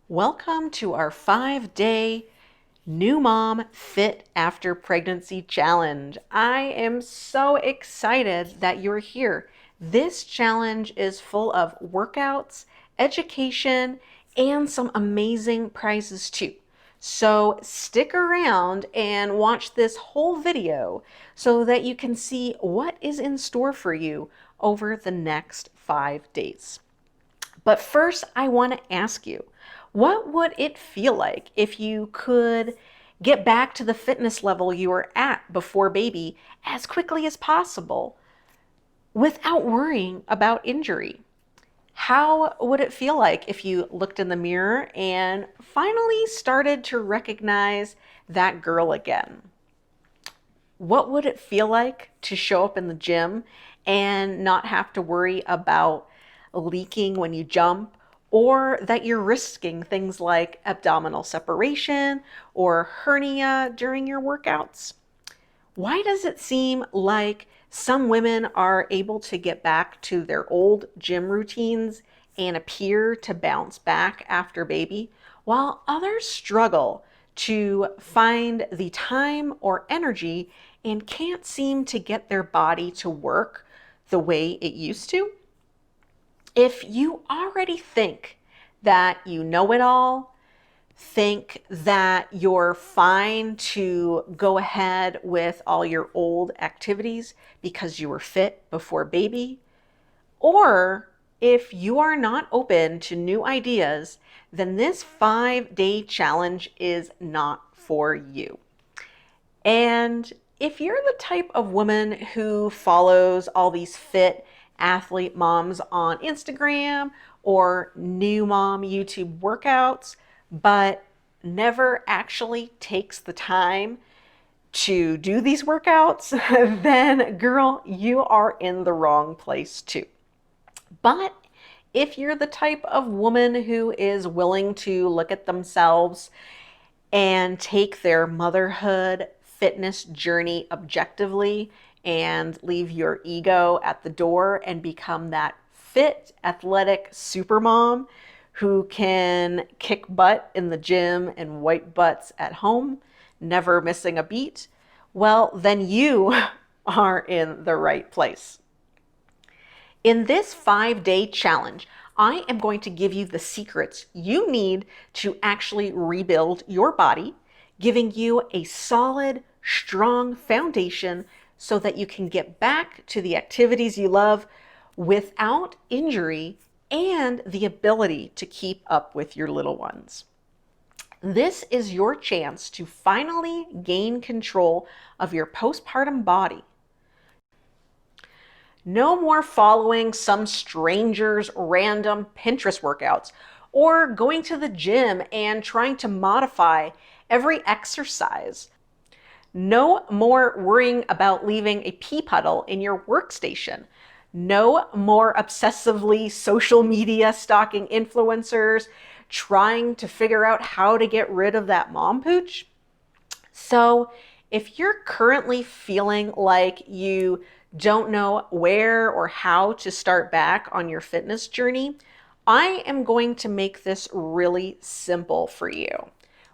Welcome to our 5-day New Mom Fit After Pregnancy Challenge. I am so excited that you're here. This challenge is full of workouts, education, and some amazing prizes too. So stick around and watch this whole video so that you can see what is in store for you over the next 5 days. But first, I want to ask you, what would it feel like if you could get back to the fitness level you were at before baby as quickly as possible without worrying about injury? How would it feel like if you looked in the mirror and finally started to recognize that girl again? What would it feel like to show up in the gym and not have to worry about leaking when you jump, or that you're risking things like abdominal separation or hernia during your workouts? Why does it seem like some women are able to get back to their old gym routines and appear to bounce back after baby, while others struggle to find the time or energy and can't seem to get their body to work the way it used to? If you already think that you know it all, think that you're fine to go ahead with all your old activities because you were fit before baby, or if you are not open to new ideas, then this 5-day challenge is not for you. And if you're the type of woman who follows all these fit athlete moms on Instagram or new mom YouTube workouts, but never actually takes the time to do these workouts, then girl, you are in the wrong place too. But if you're the type of woman who is willing to look at themselves and take their motherhood fitness journey objectively and leave your ego at the door and become that fit, athletic supermom who can kick butt in the gym and wipe butts at home, never missing a beat, well, then you are in the right place. In this 5-day challenge, I am going to give you the secrets you need to actually rebuild your body, giving you a solid, strong foundation so that you can get back to the activities you love without injury and the ability to keep up with your little ones. This is your chance to finally gain control of your postpartum body. No more following some stranger's random Pinterest workouts or going to the gym and trying to modify every exercise. No more worrying about leaving a pee puddle in your workstation. No more obsessively social media stalking influencers, trying to figure out how to get rid of that mom pooch. So if you're currently feeling like you don't know where or how to start back on your fitness journey, I am going to make this really simple for you.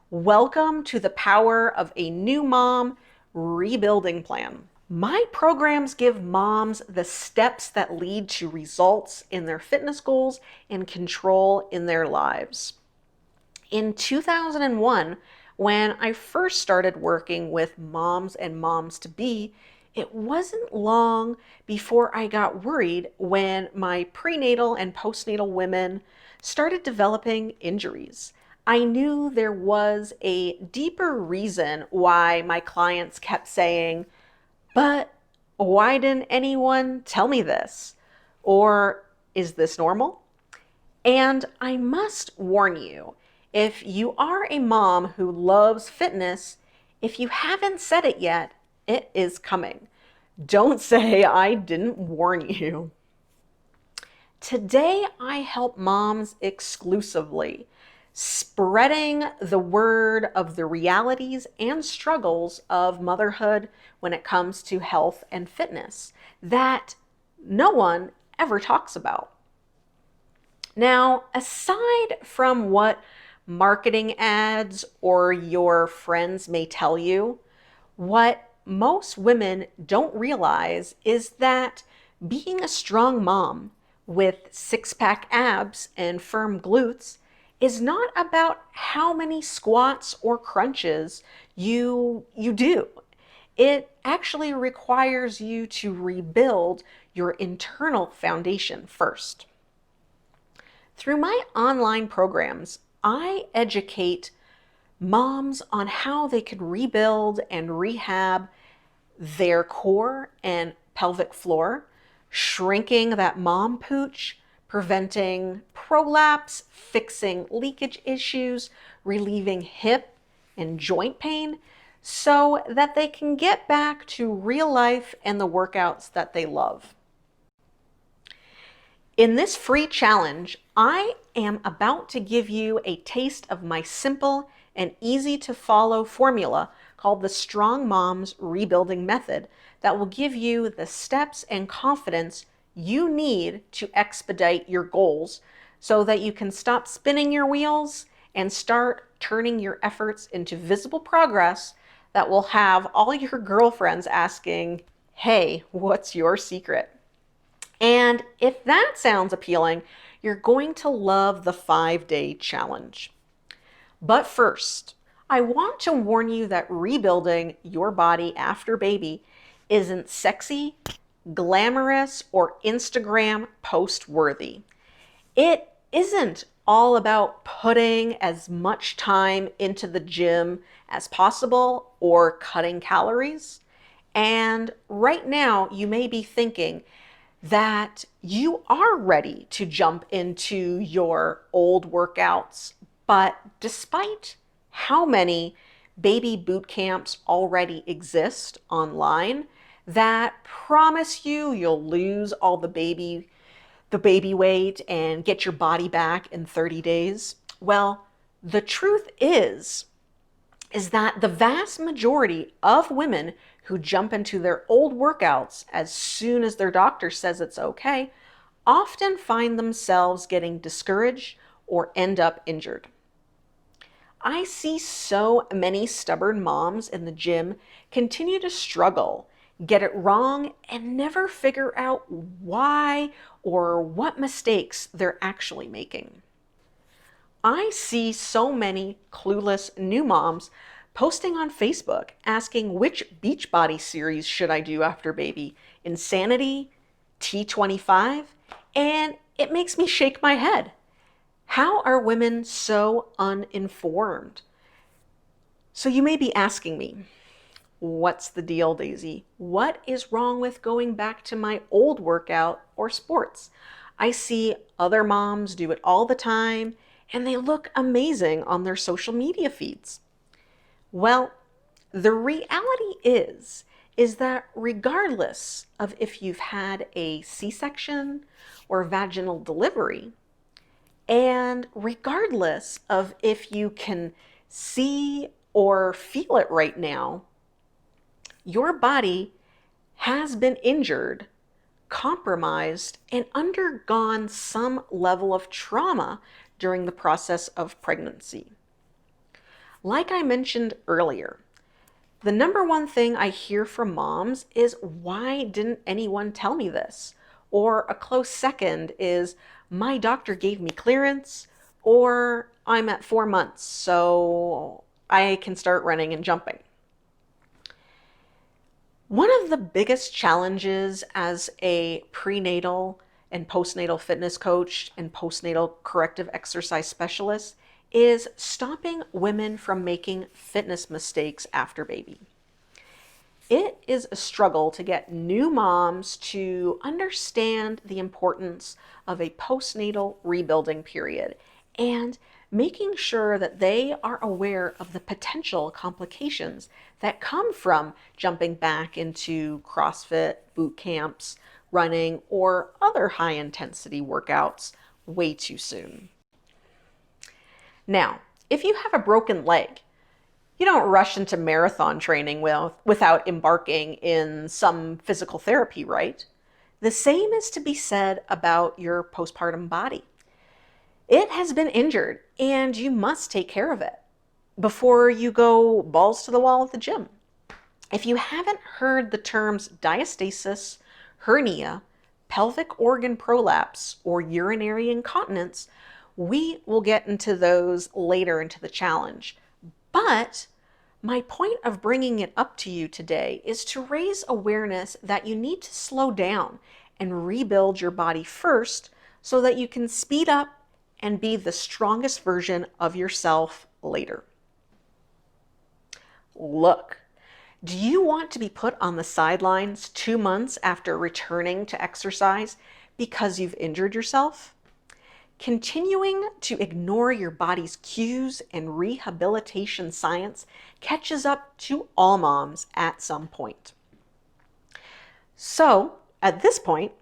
Welcome to the power of a new mom rebuilding plan. My programs give moms the steps that lead to results in their fitness goals and control in their lives. In 2001, when I first started working with moms and moms-to-be, it wasn't long before I got worried when my prenatal and postnatal women started developing injuries. I knew there was a deeper reason why my clients kept saying, "But why didn't anyone tell me this?" Or, "Is this normal?" And I must warn you, if you are a mom who loves fitness, if you haven't said it yet, it is coming. Don't say I didn't warn you. Today, I help moms exclusively, spreading the word of the realities and struggles of motherhood when it comes to health and fitness that no one ever talks about. Now, aside from what marketing ads or your friends may tell you. What most women don't realize is that being a strong mom with six-pack abs and firm glutes is not about how many squats or crunches you do. It actually requires you to rebuild your internal foundation first. Through my online programs, I educate moms on how they can rebuild and rehab their core and pelvic floor, shrinking that mom pooch, preventing prolapse, fixing leakage issues, relieving hip and joint pain, so that they can get back to real life and the workouts that they love. In this free challenge, I am about to give you a taste of my simple and easy to follow formula called the Strong Moms Rebuilding Method that will give you the steps and confidence you need to expedite your goals so that you can stop spinning your wheels and start turning your efforts into visible progress that will have all your girlfriends asking, "Hey, what's your secret?" And if that sounds appealing, you're going to love the 5-day challenge. But first, I want to warn you that rebuilding your body after baby isn't sexy, glamorous, or Instagram post worthy. It isn't all about putting as much time into the gym as possible or cutting calories. And right now, you may be thinking that you are ready to jump into your old workouts, but despite how many baby boot camps already exist online that promise you'll lose all the baby weight and get your body back in 30 days, well, the truth is that the vast majority of women who jump into their old workouts as soon as their doctor says it's okay often find themselves getting discouraged or end up injured. I see so many stubborn moms in the gym continue to struggle, get it wrong, and never figure out why or what mistakes they're actually making. I see so many clueless new moms posting on Facebook asking which Beachbody series should I do after baby, Insanity, T25, and it makes me shake my head. How are women so uninformed? So you may be asking me, what's the deal, Daisy? What is wrong with going back to my old workout or sports? I see other moms do it all the time, and they look amazing on their social media feeds. Well, the reality is that regardless of if you've had a C-section or vaginal delivery, and regardless of if you can see or feel it right now, your body has been injured, compromised, and undergone some level of trauma during the process of pregnancy. Like I mentioned earlier, the number one thing I hear from moms is, "Why didn't anyone tell me this?" Or a close second is, "My doctor gave me clearance," or "I'm at 4 months, so I can start running and jumping." One of the biggest challenges as a prenatal and postnatal fitness coach and postnatal corrective exercise specialist is stopping women from making fitness mistakes after baby. It is a struggle to get new moms to understand the importance of a postnatal rebuilding period and making sure that they are aware of the potential complications that come from jumping back into CrossFit, boot camps, running, or other high intensity workouts way too soon. Now, if you have a broken leg, you don't rush into marathon training without embarking in some physical therapy, right? The same is to be said about your postpartum body. It has been injured and you must take care of it before you go balls to the wall at the gym. If you haven't heard the terms diastasis, hernia, pelvic organ prolapse, or urinary incontinence, we will get into those later into the challenge. But my point of bringing it up to you today is to raise awareness that you need to slow down and rebuild your body first so that you can speed up and be the strongest version of yourself later. Look, do you want to be put on the sidelines 2 months after returning to exercise because you've injured yourself? Continuing to ignore your body's cues and rehabilitation science catches up to all moms at some point. So, at this point,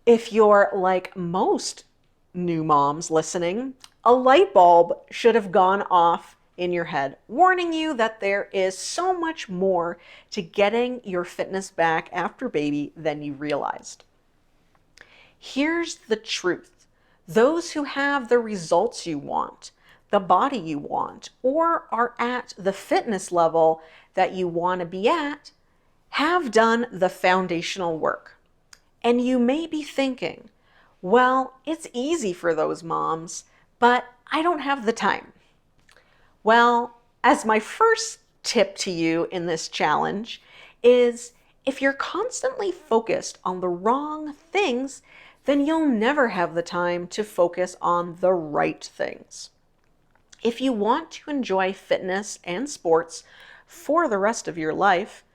if you're like most new moms listening, a light bulb should have gone off in your head, warning you that there is so much more to getting your fitness back after baby than you realized. Here's the truth. Those who have the results you want, the body you want, or are at the fitness level that you want to be at, have done the foundational work. And you may be thinking, well, it's easy for those moms, but I don't have the time. Well, as my first tip to you in this challenge is if you're constantly focused on the wrong things, then you'll never have the time to focus on the right things. If you want to enjoy fitness and sports for the rest of your life,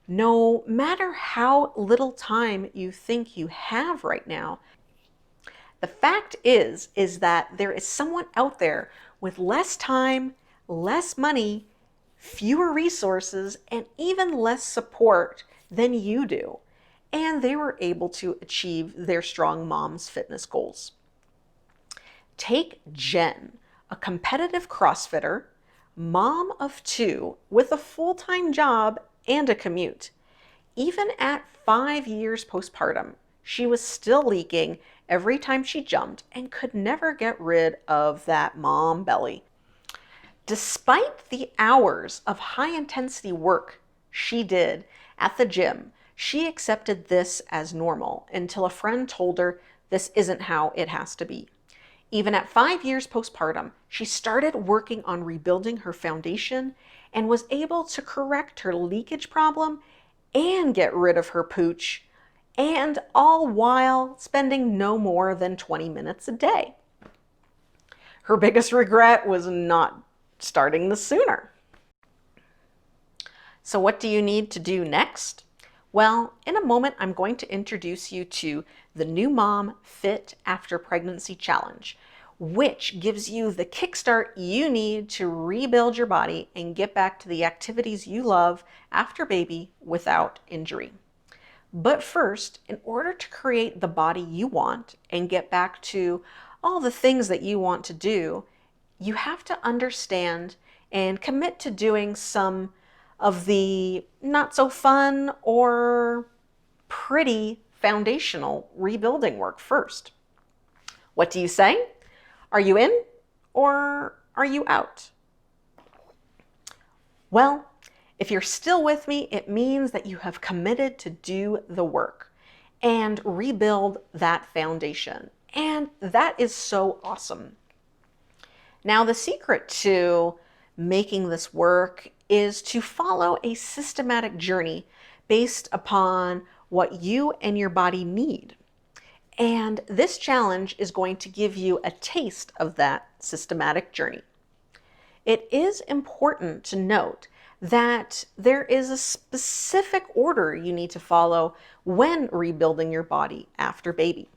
no matter how little time you think you have right now, the fact is that there is someone out there with less time, less money, fewer resources, and even less support than you do. And they were able to achieve their strong mom's fitness goals. Take Jen, a competitive CrossFitter, mom of 2 with a full-time job and a commute. Even at 5 years postpartum, she was still leaking every time she jumped and could never get rid of that mom belly. Despite the hours of high-intensity work she did at the gym, she accepted this as normal until a friend told her this isn't how it has to be. Even at 5 years postpartum, she started working on rebuilding her foundation and was able to correct her leakage problem and get rid of her pooch, and all while spending no more than 20 minutes a day. Her biggest regret was not starting this sooner. So what do you need to do next? Well, in a moment, I'm going to introduce you to the New Mom Fit After Pregnancy Challenge, which gives you the kickstart you need to rebuild your body and get back to the activities you love after baby without injury. But first, in order to create the body you want and get back to all the things that you want to do, you have to understand and commit to doing some of the not so fun or pretty foundational rebuilding work first. What do you say? Are you in or are you out? Well, if you're still with me, it means that you have committed to do the work and rebuild that foundation. And that is so awesome. Now, the secret to making this work is to follow a systematic journey based upon what you and your body need. And this challenge is going to give you a taste of that systematic journey. It is important to note that there is a specific order you need to follow when rebuilding your body after baby.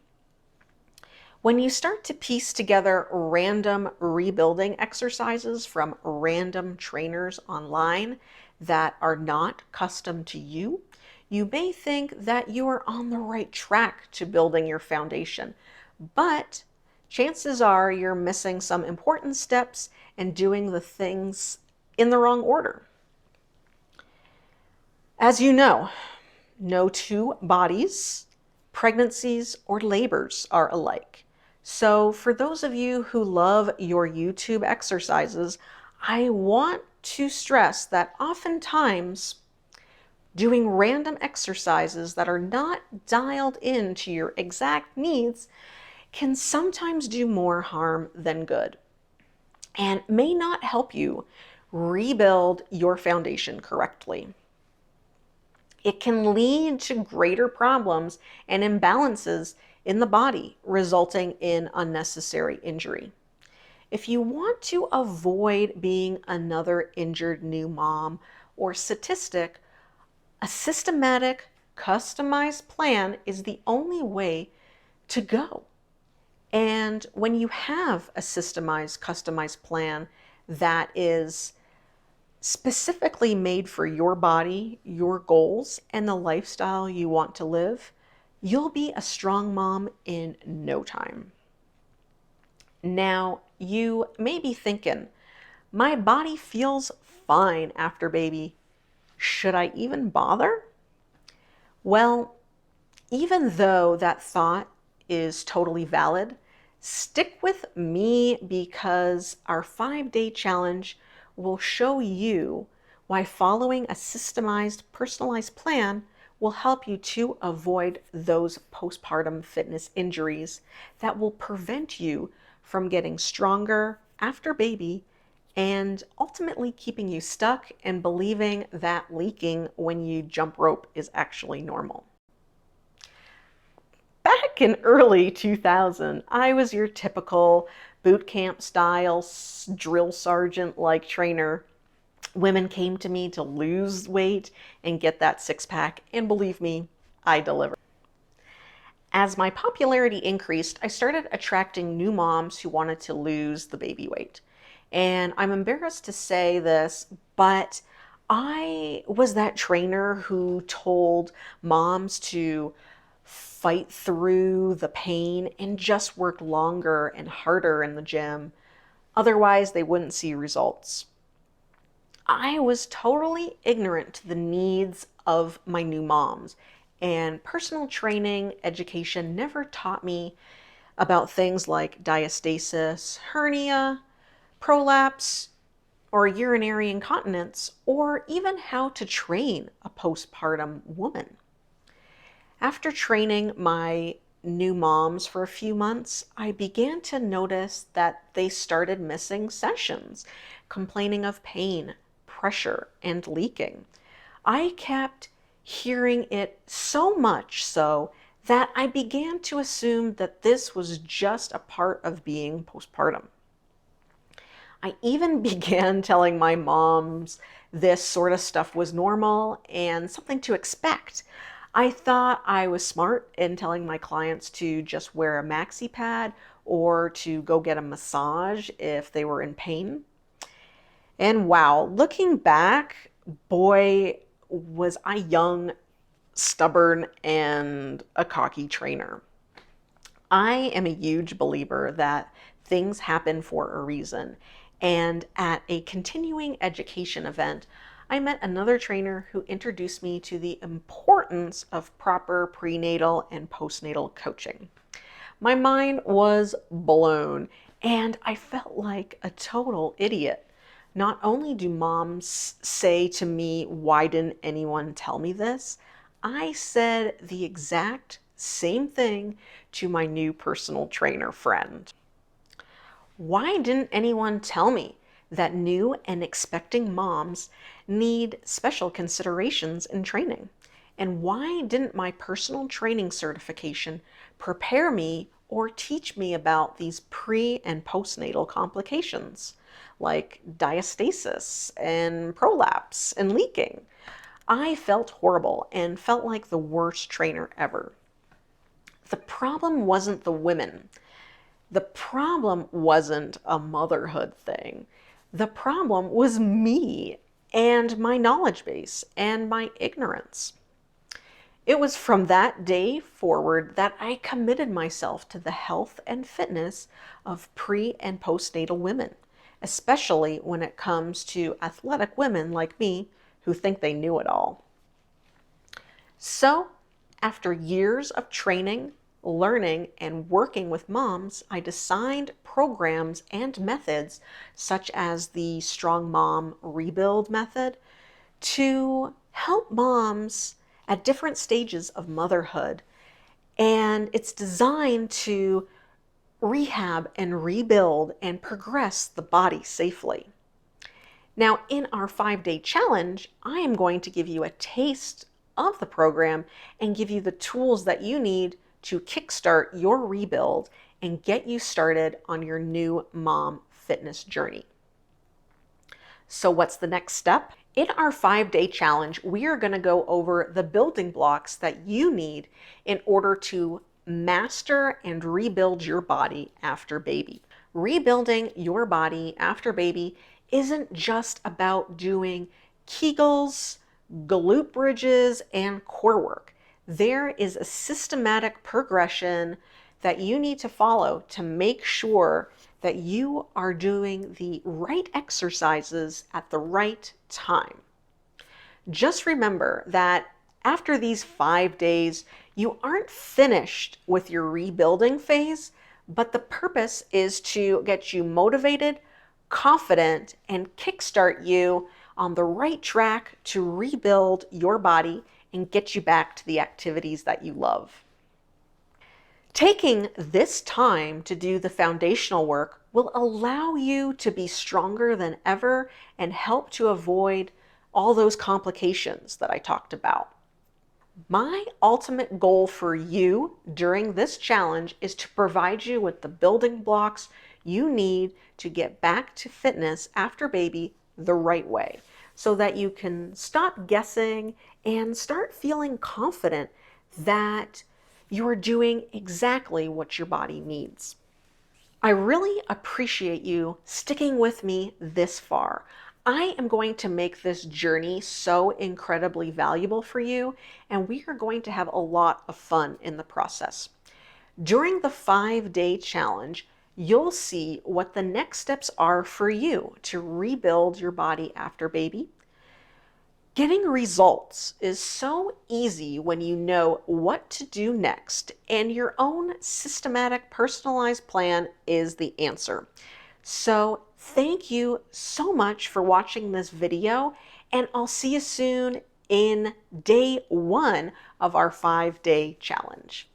When you start to piece together random rebuilding exercises from random trainers online that are not custom to you, you may think that you are on the right track to building your foundation, but chances are you're missing some important steps and doing the things in the wrong order. As you know, no two bodies, pregnancies, or labors are alike. So for those of you who love your YouTube exercises, I want to stress that oftentimes doing random exercises that are not dialed into your exact needs can sometimes do more harm than good and may not help you rebuild your foundation correctly. It can lead to greater problems and imbalances in the body, resulting in unnecessary injury. If you want to avoid being another injured new mom or statistic, a systematic, customized plan is the only way to go. And when you have a systemized, customized plan that is specifically made for your body, your goals, and the lifestyle you want to live, you'll be a strong mom in no time. Now, you may be thinking, my body feels fine after baby. Should I even bother? Well, even though that thought is totally valid, stick with me because our 5-day challenge will show you why following a systemized, personalized plan will help you to avoid those postpartum fitness injuries that will prevent you from getting stronger after baby and ultimately keeping you stuck and believing that leaking when you jump rope is actually normal. Back in early 2000, I was your typical boot camp style drill sergeant like trainer. Women came to me to lose weight and get that six pack, and believe me, I delivered. As my popularity increased, I started attracting new moms who wanted to lose the baby weight. And I'm embarrassed to say this, but I was that trainer who told moms to fight through the pain and just work longer and harder in the gym. Otherwise, they wouldn't see results. I was totally ignorant to the needs of my new moms, and personal training education never taught me about things like diastasis, hernia, prolapse, or urinary incontinence, or even how to train a postpartum woman. After training my new moms for a few months, I began to notice that they started missing sessions, complaining of pain, pressure, and leaking. I kept hearing it so much so that I began to assume that this was just a part of being postpartum. I even began telling my moms this sort of stuff was normal and something to expect. I thought I was smart in telling my clients to just wear a maxi pad or to go get a massage if they were in pain. And wow, looking back, boy, was I young, stubborn, and a cocky trainer. I am a huge believer that things happen for a reason. And at a continuing education event, I met another trainer who introduced me to the importance of proper prenatal and postnatal coaching. My mind was blown, and I felt like a total idiot. Not only do moms say to me, "Why didn't anyone tell me this?" I said the exact same thing to my new personal trainer friend. Why didn't anyone tell me that new and expecting moms need special considerations in training? And why didn't my personal training certification prepare me or teach me about these pre and postnatal complications like diastasis and prolapse and leaking? I felt horrible and felt like the worst trainer ever. The problem wasn't the women. The problem wasn't a motherhood thing. The problem was me and my knowledge base and my ignorance. It was from that day forward that I committed myself to the health and fitness of pre and postnatal women, especially when it comes to athletic women like me who think they knew it all. So, after years of training, learning and working with moms, I designed programs and methods such as the Strong Mom Rebuild method to help moms at different stages of motherhood. And it's designed to rehab and rebuild and progress the body safely. Now, in our 5-day challenge, I am going to give you a taste of the program and give you the tools that you need to kickstart your rebuild and get you started on your new mom fitness journey. So what's the next step? In our 5-day challenge, we are going to go over the building blocks that you need in order to master and rebuild your body after baby. Rebuilding your body after baby isn't just about doing Kegels, glute bridges, and core work. There is a systematic progression that you need to follow to make sure that you are doing the right exercises at the right time. Just remember that after these 5 days, you aren't finished with your rebuilding phase, but the purpose is to get you motivated, confident, and kickstart you on the right track to rebuild your body and get you back to the activities that you love. Taking this time to do the foundational work will allow you to be stronger than ever and help to avoid all those complications that I talked about. My ultimate goal for you during this challenge is to provide you with the building blocks you need to get back to fitness after baby the right way, so that you can stop guessing and start feeling confident that you are doing exactly what your body needs. I really appreciate you sticking with me this far. I am going to make this journey so incredibly valuable for you, and we are going to have a lot of fun in the process. During the 5-day challenge, you'll see what the next steps are for you to rebuild your body after baby. Getting results is so easy when you know what to do next, and your own systematic, personalized plan is the answer. So thank you so much for watching this video, and I'll see you soon in day 1 of our 5-day challenge.